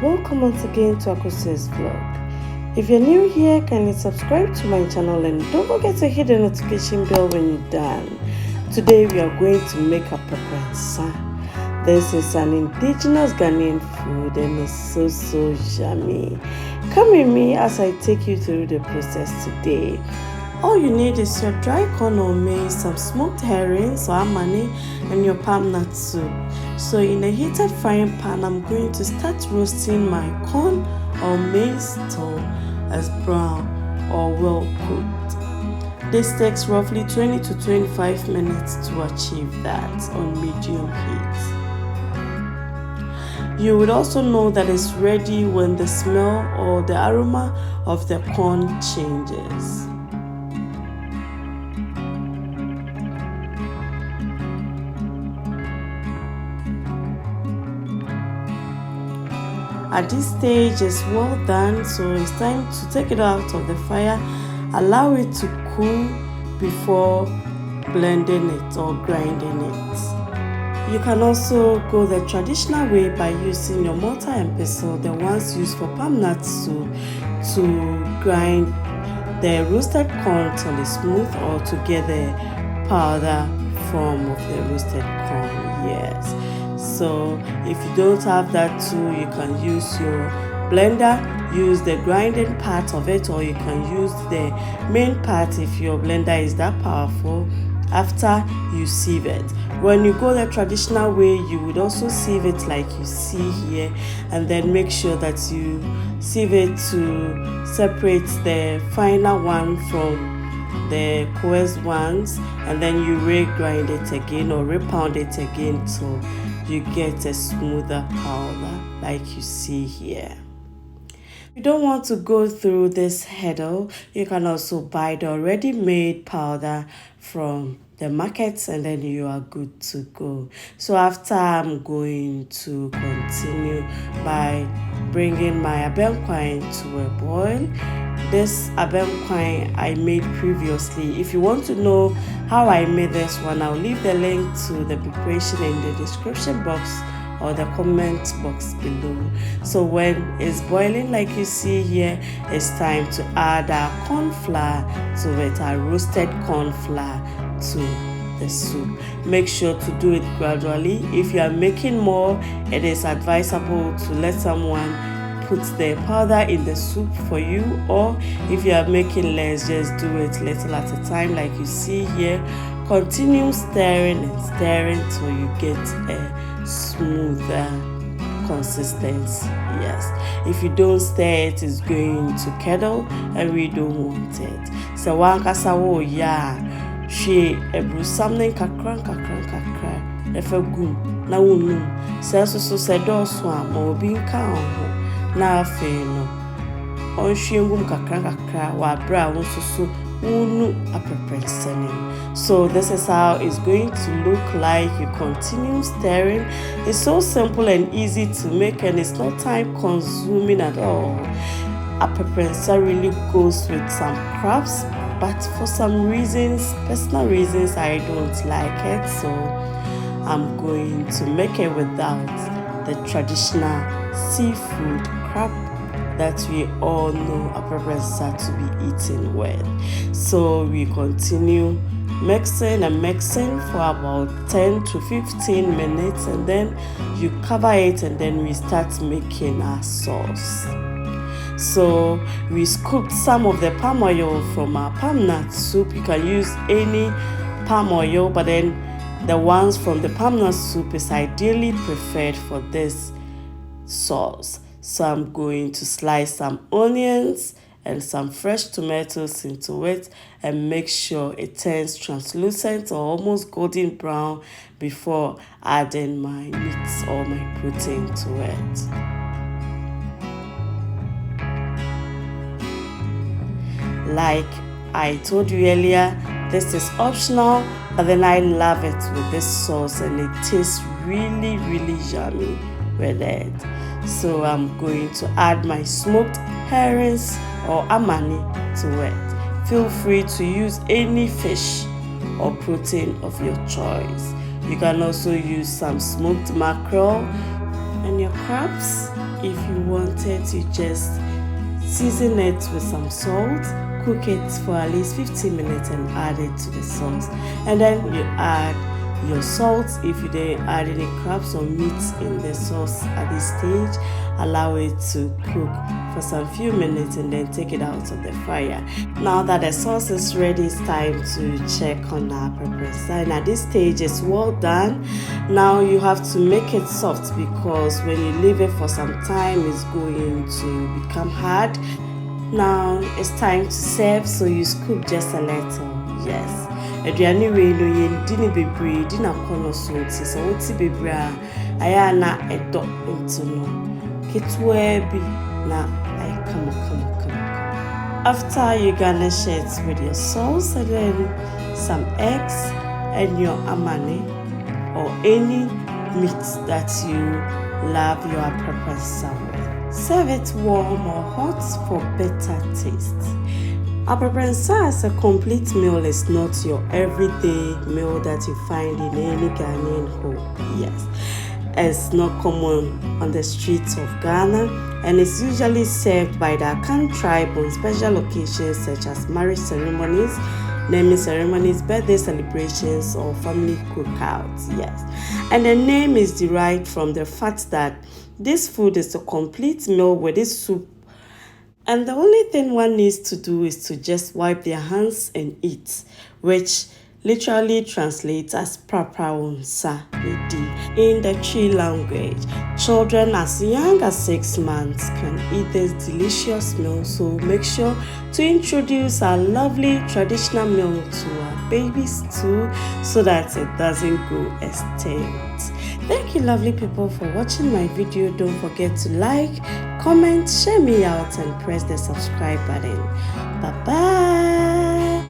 welcome once again to Akplijii vlog. If you're new here, kindly subscribe to my channel and don't forget to hit the notification bell when you're done. Today we are going to make Apranpransa. This is an indigenous Ghanaian food and it's so yummy. Come with me as I take you through the process today. All you need is your dry corn or maize, some smoked herrings or amani, and your palmnut soup. So in a heated frying pan, I'm going to start roasting my corn or maize till it's brown or well cooked. This takes roughly 20 to 25 minutes to achieve that on medium heat. You would also know that it's ready when the smell or the aroma of the corn changes. At this stage, it's well done, so it's time to take it out of the fire. Allow it to cool before blending it or grinding it. You can also go the traditional way by using your mortar and pestle, the ones used for palmnut soup, to grind the roasted corn till it's smooth or to get the powder form of the roasted corn. Yes. So if you don't have that tool, you can use your blender, use the grinding part of it, or you can use the main part if your blender is that powerful after you sieve it. When you go the traditional way, you would also sieve it like you see here, and then make sure that you sieve it to separate the finer one from the coarse ones, and then you re-grind it again or re-pound it again till you get a smoother powder like you see here. If you don't want to go through this hurdle, you can also buy the already made powder from the markets and then you are good to go. So after, I'm going to continue by bringing my Akplijii to a boil. This Akplijii I made previously. If you want to know how I made this one, I'll leave the link to the preparation in the description box or the comment box below. So when it's boiling like you see here, it's time to add our corn flour to it, our roasted corn flour to the soup. Make sure to do it gradually. If you are making more, it is advisable to let someone put the powder in the soup for you, or if you are making less, just do it little at a time like you see here. Continue stirring and stirring till you get a smoother consistency. Yes, if you don't stir it, it's going to curdle and we don't want it. So one kasawo ya she ebru something kakra efe gum na wonu so sedo so am obi nka ho na afe no onhwengum kakra wa bra wo so unu Apranpransa. So this is how it's going to look like. You continue stirring. It's so simple and easy to make, and it's not time consuming at all. Apranpransa really goes with some crabs, but for some reasons, personal reasons, I don't like it, so I'm going to make it without the traditional seafood crab that we all know Apranpransa to be eaten with. So we continue mixing and mixing for about 10 to 15 minutes, and then you cover it, and then we start making our sauce. So we scooped some of the palm oil from our palmnut soup. You can use any palm oil, but then the ones from the palmnut soup is ideally preferred for this sauce. So I'm going to slice some onions and some fresh tomatoes into it and make sure it turns translucent or almost golden brown before adding my meat or my protein to it. Like I told you earlier, this is optional, but then I love it with this sauce and it tastes really yummy with it. So I'm going to add my smoked herrings or amani to it. Feel free to use any fish or protein of your choice. You can also use some smoked mackerel and your your crabs. If you wanted to just season it with some salt, cook it for at least 15 minutes and add it to the sauce. And then you add your salt. If you didn't add any crabs or meat in the sauce at this stage, allow it to cook for some few minutes and then take it out of the fire. Now that the sauce is ready, it's time to check on our Apranpransa, and at this stage it's well done. Now you have to make it soft, because when you leave it for some time it's going to become hard. Now it's time to serve, so you scoop just a little. Yes, aduane wei no yendi ni bebre di na kono so nti so woti bebre a aya na edo nti no ketwa bi na ay kama. After you garnish it with your sauce and then some eggs and your amane or any meat that you love your Apranpransa with. Serve it warm or hot for better taste. Apranpransa as a complete meal is not your everyday meal that you find in any Ghanaian home. Yes, it's not common on the streets of Ghana, and it's usually served by the Akan tribe on special occasions such as marriage ceremonies, naming ceremonies, birthday celebrations, or family cookouts. Yes, and the name is derived from the fact that this food is a complete meal with this soup, and the only thing one needs to do is to just wipe their hands and eat, which literally translates as prapra in the Twi language. Children as young as 6 months can eat this delicious meal, so make sure to introduce our lovely traditional meal to our babies too, so that it doesn't go extinct. Thank you, lovely people, for watching my video. Don't forget to like, comment, share me out, and press the subscribe button. Bye.